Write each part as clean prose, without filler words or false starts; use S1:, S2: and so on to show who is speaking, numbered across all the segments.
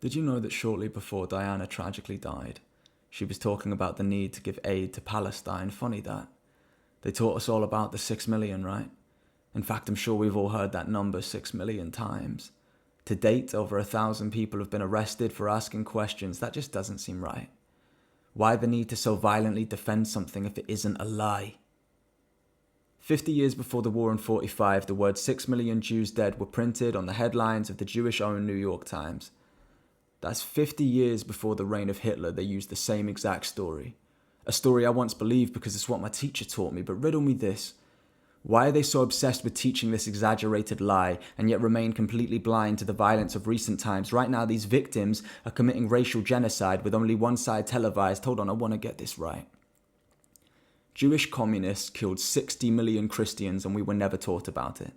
S1: Did you know that shortly before Diana tragically died, she was talking about the need to give aid to Palestine? Funny that. They taught us all about the 6 million, right? In fact, I'm sure we've all heard that number 6 million times. To date, over 1,000 people have been arrested for asking questions. That just doesn't seem right. Why the need to so violently defend something if it isn't a lie? 50 years before the war in 45, the words 6 million Jews dead were printed on the headlines of the Jewish-owned New York Times. That's 50 years before the reign of Hitler. They used the same exact story. A story I once believed because it's what my teacher taught me, but riddle me this. Why are they so obsessed with teaching this exaggerated lie and yet remain completely blind to the violence of recent times? Right now, these victims are committing racial genocide with only one side televised. Hold on, I want to get this right. Jewish communists killed 60 million Christians and we were never taught about it.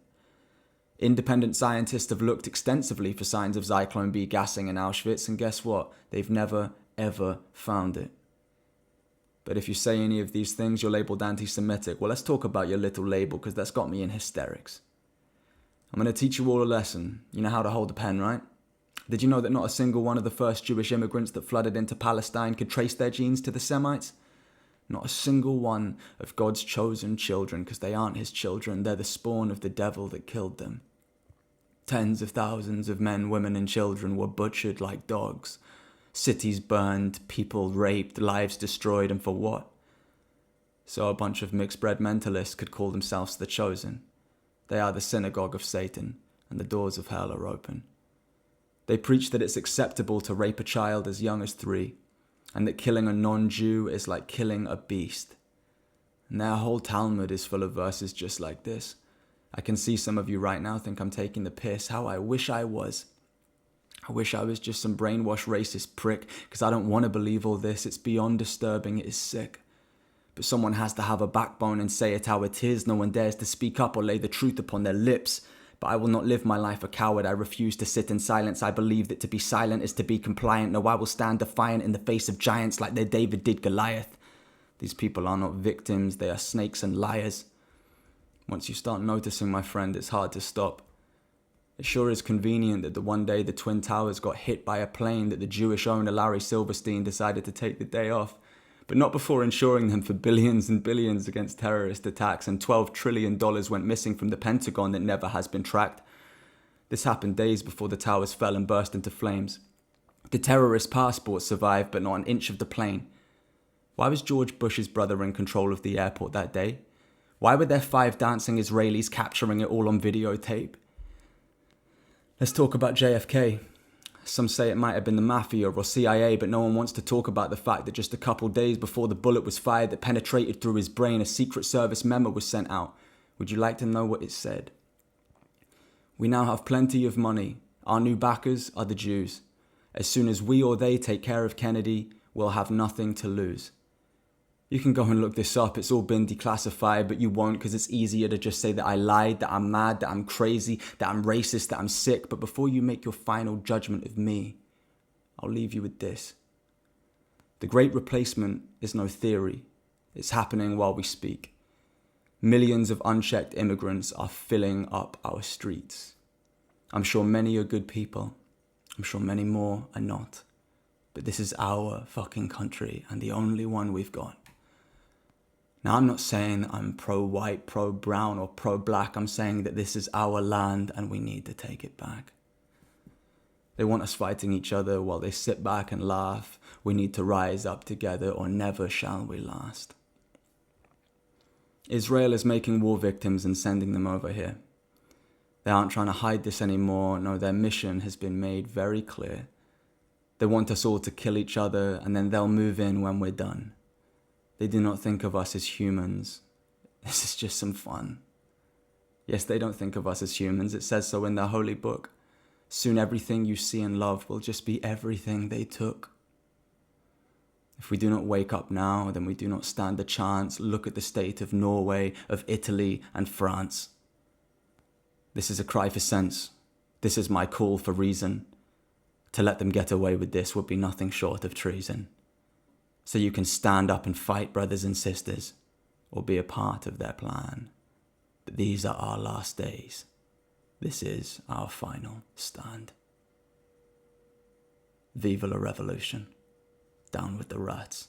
S1: Independent scientists have looked extensively for signs of Zyklon B gassing in Auschwitz, and guess what? They've never, ever found it. But if you say any of these things, you're labeled anti-Semitic. Well, let's talk about your little label, because that's got me in hysterics. I'm going to teach you all a lesson. You know how to hold a pen, right? Did you know that not a single one of the first Jewish immigrants that flooded into Palestine could trace their genes to the Semites? Not a single one of God's chosen children, because they aren't his children. They're the spawn of the devil that killed them. Tens of thousands of men, women, and children were butchered like dogs. Cities burned, people raped, lives destroyed, and for what? So a bunch of mixed-bred mentalists could call themselves the chosen. They are the synagogue of Satan, and the doors of hell are open. They preach that it's acceptable to rape a child as young as 3, and that killing a non-Jew is like killing a beast. And their whole Talmud is full of verses just like this. I can see some of you right now think I'm taking the piss. How I wish I was. I wish I was just some brainwashed racist prick, because I don't want to believe all this. It's beyond disturbing. It is sick. But someone has to have a backbone and say it how it is. No one dares to speak up or lay the truth upon their lips. But I will not live my life a coward. I refuse to sit in silence. I believe that to be silent is to be compliant. No, I will stand defiant in the face of giants like their David did Goliath. These people are not victims. They are snakes and liars. Once you start noticing, my friend, it's hard to stop. It sure is convenient that the one day the Twin Towers got hit by a plane that the Jewish owner Larry Silverstein decided to take the day off, but not before insuring them for billions and billions against terrorist attacks, and $12 trillion went missing from the Pentagon that never has been tracked. This happened days before the towers fell and burst into flames. The terrorist passport survived, but not an inch of the plane. Why was George Bush's brother in control of the airport that day? Why were there 5 dancing Israelis capturing it all on videotape? Let's talk about JFK. Some say it might have been the mafia or CIA, but no one wants to talk about the fact that just a couple days before the bullet was fired that penetrated through his brain, a Secret Service memo was sent out. Would you like to know what it said? We now have plenty of money. Our new backers are the Jews. As soon as we or they take care of Kennedy, we'll have nothing to lose. You can go and look this up. It's all been declassified, but you won't, because it's easier to just say that I lied, that I'm mad, that I'm crazy, that I'm racist, that I'm sick. But before you make your final judgment of me, I'll leave you with this. The Great Replacement is no theory. It's happening while we speak. Millions of unchecked immigrants are filling up our streets. I'm sure many are good people. I'm sure many more are not. But this is our fucking country, and the only one we've got. Now, I'm not saying that I'm pro-white, pro-brown, or pro-black. I'm saying that this is our land and we need to take it back. They want us fighting each other while they sit back and laugh. We need to rise up together or never shall we last. Israel is making war victims and sending them over here. They aren't trying to hide this anymore. No, their mission has been made very clear. They want us all to kill each other and then they'll move in when we're done. They do not think of us as humans. This is just some fun. Yes, they don't think of us as humans. It says so in their holy book. Soon everything you see and love will just be everything they took. If we do not wake up now, then we do not stand a chance. Look at the state of Norway, of Italy, and France. This is a cry for sense. This is my call for reason. To let them get away with this would be nothing short of treason. So you can stand up and fight, brothers and sisters, or be a part of their plan. But these are our last days. This is our final stand. Viva la revolution. Down with the rats.